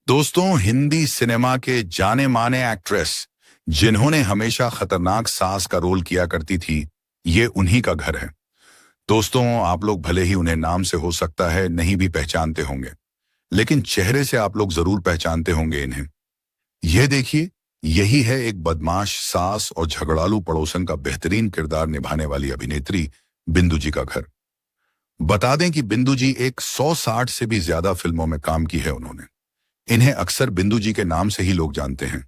दोस्तों, हिंदी सिनेमा के जाने माने एक्ट्रेस जिन्होंने हमेशा खतरनाक सास का रोल किया करती थी, ये उन्हीं का घर है। दोस्तों, आप लोग भले ही उन्हें नाम से हो सकता है नहीं भी पहचानते होंगे, लेकिन चेहरे से आप लोग जरूर पहचानते होंगे इन्हें। यह देखिए, यही है एक बदमाश सास और झगड़ालू पड़ोसन का बेहतरीन किरदार निभाने वाली अभिनेत्री बिंदु जी का घर। बता दें कि बिंदु जी एक 160 से भी ज्यादा फिल्मों में काम की है उन्होंने। इन्हें अक्सर बिंदु जी के नाम से ही लोग जानते हैं।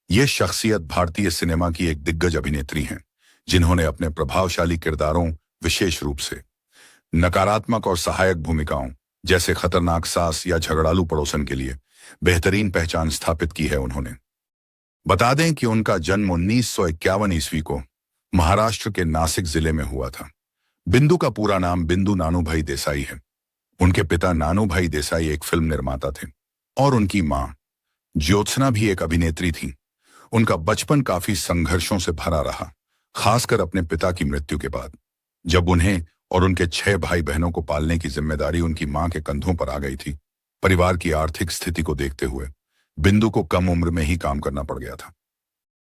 ये शख्सियत भारतीय सिनेमा की एक दिग्गज अभिनेत्री हैं, जिन्होंने अपने प्रभावशाली किरदारों, विशेष रूप से नकारात्मक और सहायक भूमिकाओं जैसे खतरनाक सास या झगड़ालू पड़ोसन के लिए बेहतरीन पहचान स्थापित की है उन्होंने। बता दें कि उनका जन्म 1951 ईस्वी को महाराष्ट्र के नासिक जिले में हुआ था। बिंदु का पूरा नाम बिंदु नानूभाई देसाई है। उनके पिता नानूभाई देसाई एक फिल्म निर्माता थे और उनकी मां ज्योत्सना भी एक अभिनेत्री थी। उनका बचपन काफी संघर्षों से भरा रहा, खासकर अपने पिता की मृत्यु के बाद, जब उन्हें और उनके 6 भाई बहनों को पालने की जिम्मेदारी उनकी मां के कंधों पर आ गई थी। परिवार की आर्थिक स्थिति को देखते हुए बिंदु को कम उम्र में ही काम करना पड़ गया था।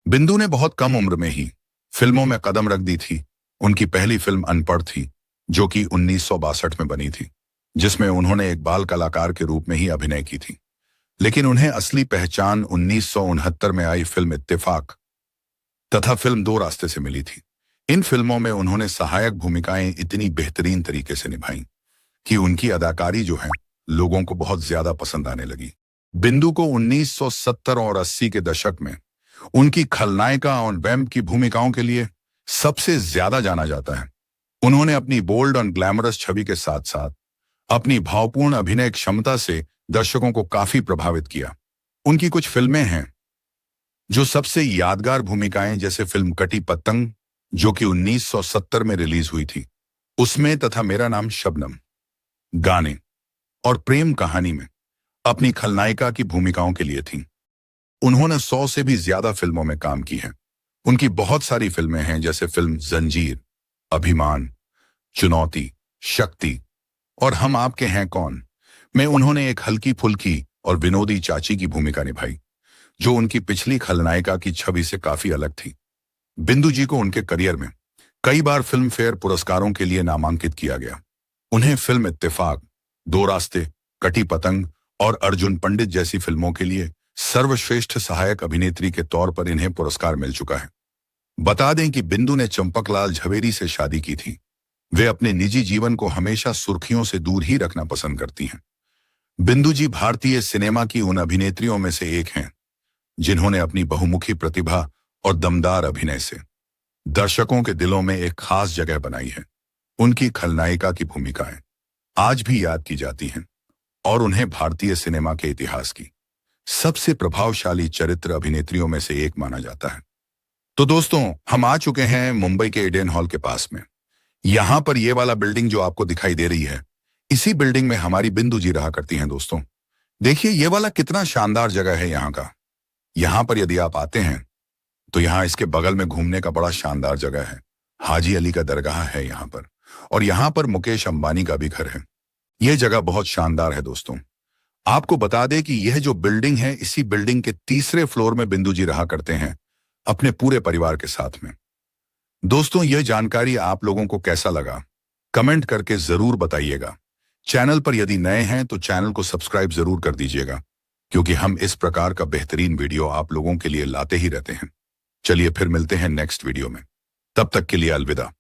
बिंदु ने बहुत कम उम्र में ही फिल्मों में कदम रख दी थी। उनकी पहली फिल्म अनपढ़ थी, जो कि 1962 में बनी थी, जिसमें उन्होंने एक बाल कलाकार के रूप में ही अभिनय की थी। लेकिन उन्हें असली पहचान 1969 में आई फिल्म इत्तेफाक तथा फिल्म दो रास्ते से मिली थी। इन फिल्मों में उन्होंने सहायक भूमिकाएं इतनी बेहतरीन तरीके से निभाई कि उनकी अदाकारी जो है लोगों को बहुत ज्यादा पसंद आने लगी। बिंदु को 1970 और 80 के दशक में उनकी खलनायिका और वैम्प की भूमिकाओं के लिए सबसे ज्यादा जाना जाता है। उन्होंने अपनी बोल्ड और ग्लैमरस छवि के साथ साथ अपनी भावपूर्ण अभिनय क्षमता से दर्शकों को काफी प्रभावित किया। उनकी कुछ फिल्में हैं जो सबसे यादगार भूमिकाएं, जैसे फिल्म कटी पतंग, जो कि 1970 में रिलीज हुई थी, उसमें तथा मेरा नाम शबनम, गाने और प्रेम कहानी में अपनी खलनायिका की भूमिकाओं के लिए थी। उन्होंने 100 से भी ज्यादा फिल्मों में काम की है। उनकी बहुत सारी फिल्में हैं, जैसे फिल्म जंजीर, अभिमान, चुनौती, शक्ति और हम आपके हैं कौन में उन्होंने एक हल्की फुल्की और विनोदी चाची की भूमिका निभाई, जो उनकी पिछली खलनायिका की छवि से काफी अलग थी। बिंदु जी को उनके करियर में कई बार फिल्म फेयर पुरस्कारों के लिए नामांकित किया गया। उन्हें फिल्म इत्तेफाक, दो रास्ते, कटी पतंग और अर्जुन पंडित जैसी फिल्मों के लिए सर्वश्रेष्ठ सहायक अभिनेत्री के तौर पर इन्हें पुरस्कार मिल चुका है। बता दें कि बिंदु ने चंपकलाल झवेरी से शादी की थी। वे अपने निजी जीवन को हमेशा सुर्खियों से दूर ही रखना पसंद करती हैं। बिंदु जी भारतीय सिनेमा की उन अभिनेत्रियों में से एक हैं जिन्होंने अपनी बहुमुखी प्रतिभा और दमदार अभिनय से दर्शकों के दिलों में एक खास जगह बनाई है। उनकी खलनायिका की भूमिकाएं आज भी याद की जाती हैं और उन्हें भारतीय सिनेमा के इतिहास की सबसे प्रभावशाली चरित्र अभिनेत्रियों में से एक माना जाता है। तो दोस्तों, हम आ चुके हैं मुंबई के ईडेन हॉल के पास में। यहां पर ये वाला बिल्डिंग जो आपको दिखाई दे रही है, इसी बिल्डिंग में हमारी बिंदु जी रहा करती हैं। दोस्तों, देखिए ये वाला कितना शानदार जगह है यहाँ का। यहाँ पर यदि आप आते हैं तो यहाँ इसके बगल में घूमने का बड़ा शानदार जगह है। हाजी अली का दरगाह है यहाँ पर, और यहाँ पर मुकेश अंबानी का भी घर है। यह जगह बहुत शानदार है। दोस्तों, आपको बता दें कि यह जो बिल्डिंग है, इसी बिल्डिंग के तीसरे फ्लोर में बिंदु जी रहा करते हैं अपने पूरे परिवार के साथ में। दोस्तों, यह जानकारी आप लोगों को कैसा लगा, कमेंट करके जरूर बताइएगा। चैनल पर यदि नए हैं तो चैनल को सब्सक्राइब जरूर कर दीजिएगा, क्योंकि हम इस प्रकार का बेहतरीन वीडियो आप लोगों के लिए लाते ही रहते हैं। चलिए फिर मिलते हैं नेक्स्ट वीडियो में। तब तक के लिए अलविदा।